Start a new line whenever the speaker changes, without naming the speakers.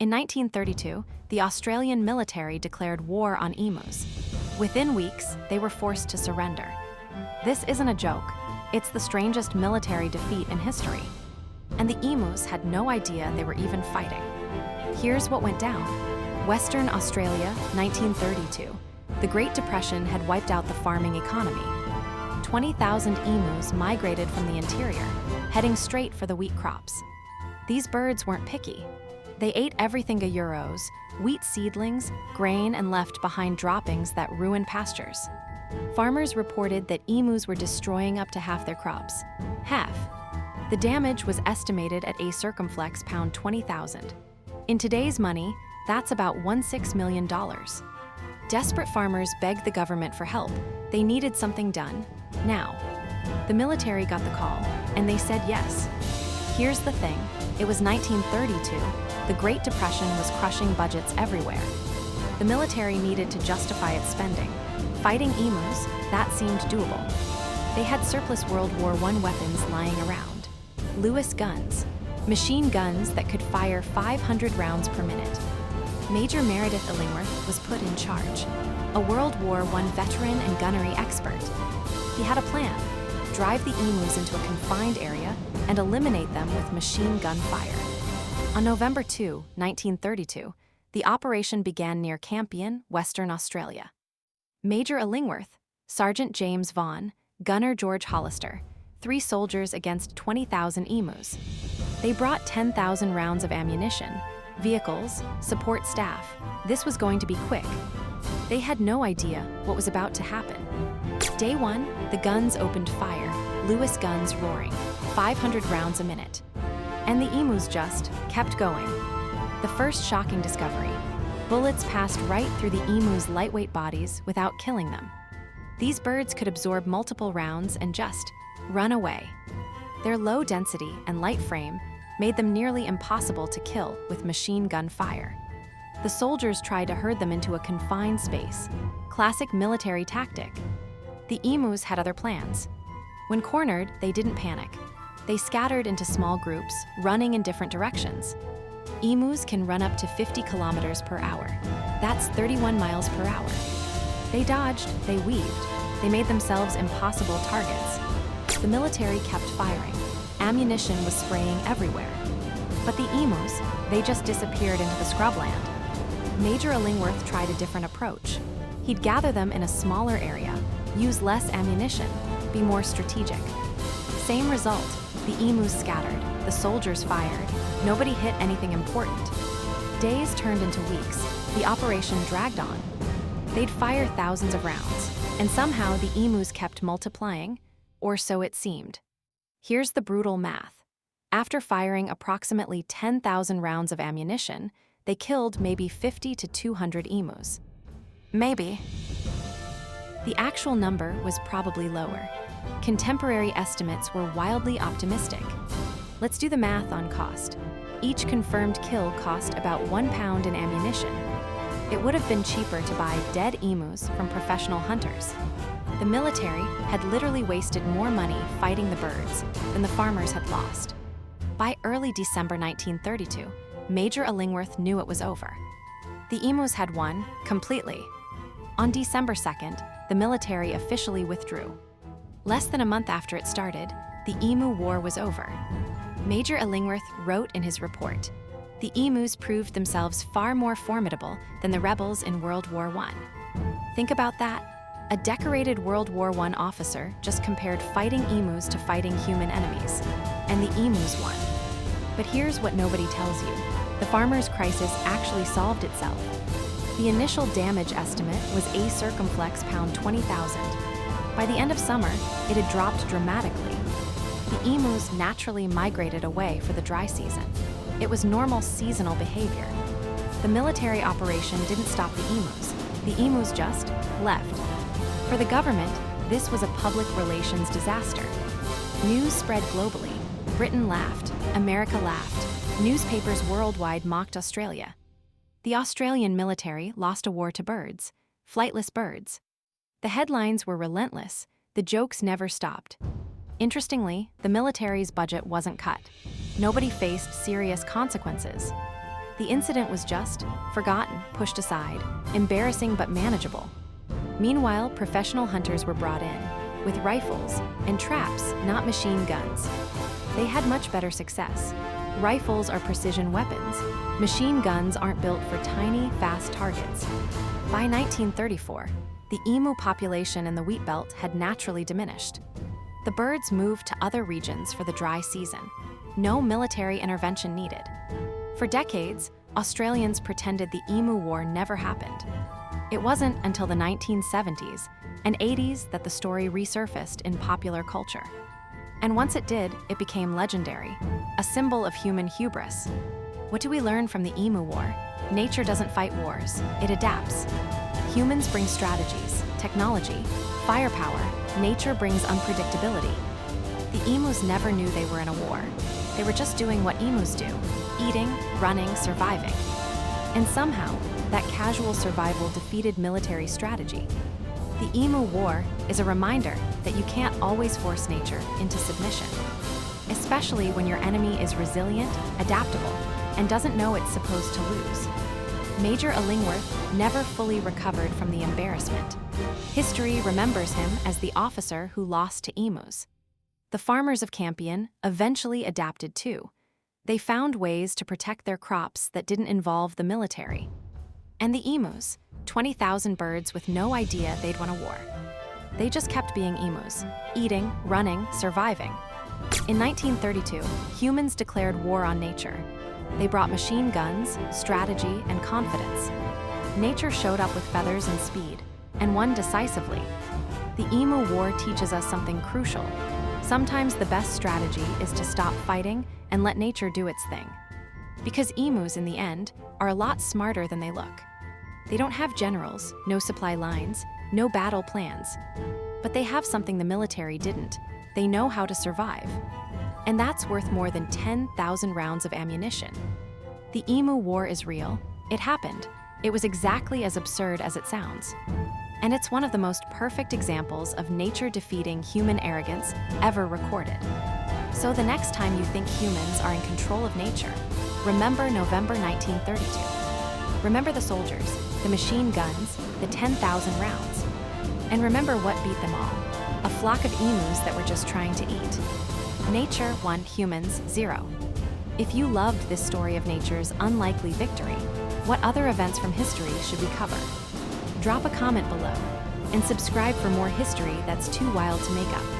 In 1932, the Australian military declared war on emus. Within weeks, they were forced to surrender. This isn't a joke. It's the strangest military defeat in history. And the emus had no idea they were even fighting. Here's what went down. Western Australia, 1932. The Great Depression had wiped out the farming economy. 20,000 emus migrated from the interior, heading straight for the wheat crops. These birds weren't picky. They ate everything euros, wheat seedlings, grain, and left behind droppings that ruined pastures. Farmers reported that emus were destroying up to half their crops. Half. The damage was estimated at a circumflex pound 20,000. In today's money, that's about $16 million. Desperate farmers begged the government for help. They needed something done, now. The military got the call, and they said yes. Here's the thing, it was 1932. The Great Depression was crushing budgets everywhere. The military needed to justify its spending. Fighting emus, that seemed doable. They had surplus World War I weapons lying around. Lewis guns, machine guns that could fire 500 rounds per minute. Major Meredith Illingworth was put in charge, a World War I veteran and gunnery expert. He had a plan: drive the emus into a confined area and eliminate them with machine gun fire. On November 2, 1932, the operation began near Campion, Western Australia. Major Illingworth, Sergeant James Vaughan, Gunner George Hollister, 3 soldiers against 20,000 emus. They brought 10,000 rounds of ammunition, vehicles, support staff. This was going to be quick. They had no idea what was about to happen. Day 1, the guns opened fire, Lewis guns roaring, 500 rounds a minute. And the emus just kept going. The first shocking discovery: bullets passed right through the emus' lightweight bodies without killing them. These birds could absorb multiple rounds and just run away. Their low density and light frame made them nearly impossible to kill with machine gun fire. The soldiers tried to herd them into a confined space, classic military tactic. The emus had other plans. When cornered, they didn't panic. They scattered into small groups, running in different directions. Emus can run up to 50 kilometers per hour. That's 31 miles per hour. They dodged, they weaved, they made themselves impossible targets. The military kept firing. Ammunition was spraying everywhere. But the emus, they just disappeared into the scrubland. Major Illingworth tried a different approach. He'd gather them in a smaller area, use less ammunition, be more strategic. Same result, the emus scattered, the soldiers fired, nobody hit anything important. Days turned into weeks, the operation dragged on. They'd fire thousands of rounds, and somehow the emus kept multiplying, or so it seemed. Here's the brutal math. After firing approximately 10,000 rounds of ammunition, they killed maybe 50 to 200 emus. Maybe. The actual number was probably lower. Contemporary estimates were wildly optimistic. Let's do the math on cost. Each confirmed kill cost about £1 in ammunition. It would have been cheaper to buy dead emus from professional hunters. The military had literally wasted more money fighting the birds than the farmers had lost. By early December 1932, Major Illingworth knew it was over. The emus had won, completely. On December 2nd, the military officially withdrew. Less than a month after it started, the emu war was over. Major Illingworth wrote in his report, "The emus proved themselves far more formidable than the rebels in World War I." Think about that. A decorated World War I officer just compared fighting emus to fighting human enemies, and the emus won. But here's what nobody tells you. The farmers' crisis actually solved itself. The initial damage estimate was a circumflex pound 20,000. By the end of summer, it had dropped dramatically. The emus naturally migrated away for the dry season. It was normal seasonal behavior. The military operation didn't stop the emus. The emus just left. For the government, this was a public relations disaster. News spread globally. Britain laughed. America laughed. Newspapers worldwide mocked Australia. The Australian military lost a war to birds, flightless birds. The headlines were relentless. The jokes never stopped. Interestingly, the military's budget wasn't cut. Nobody faced serious consequences. The incident was just forgotten, pushed aside, embarrassing but manageable. Meanwhile, professional hunters were brought in, with rifles and traps, not machine guns. They had much better success. Rifles are precision weapons. Machine guns aren't built for tiny, fast targets. By 1934, the emu population in the wheat belt had naturally diminished. The birds moved to other regions for the dry season. No military intervention needed. For decades, Australians pretended the emu war never happened. It wasn't until the 1970s and 80s that the story resurfaced in popular culture. And once it did, it became legendary, a symbol of human hubris. What do we learn from the emu war? Nature doesn't fight wars, it adapts. Humans bring strategies, technology, firepower. Nature brings unpredictability. The emus never knew they were in a war. They were just doing what emus do, eating, running, surviving. And somehow, that casual survival defeated military strategy. The emu war is a reminder that you can't always force nature into submission, especially when your enemy is resilient, adaptable, and doesn't know it's supposed to lose. Major Illingworth never fully recovered from the embarrassment. History remembers him as the officer who lost to emus. The farmers of Campion eventually adapted too. They found ways to protect their crops that didn't involve the military. And the emus, 20,000 birds with no idea they'd won a war. They just kept being emus, eating, running, surviving. In 1932, humans declared war on nature. They brought machine guns, strategy, and confidence. Nature showed up with feathers and speed, and won decisively. The emu war teaches us something crucial. Sometimes the best strategy is to stop fighting and let nature do its thing. Because emus, in the end, are a lot smarter than they look. They don't have generals, no supply lines, no battle plans. But they have something the military didn't. They know how to survive. And that's worth more than 10,000 rounds of ammunition. The emu war is real. It happened. It was exactly as absurd as it sounds. And it's one of the most perfect examples of nature defeating human arrogance ever recorded. So the next time you think humans are in control of nature, remember November 1932. Remember the soldiers, the machine guns, the 10,000 rounds. And remember what beat them all. A flock of emus that were just trying to eat. Nature won, humans 0. If you loved this story of nature's unlikely victory, what other events from history should we cover? Drop a comment below and subscribe for more history that's too wild to make up.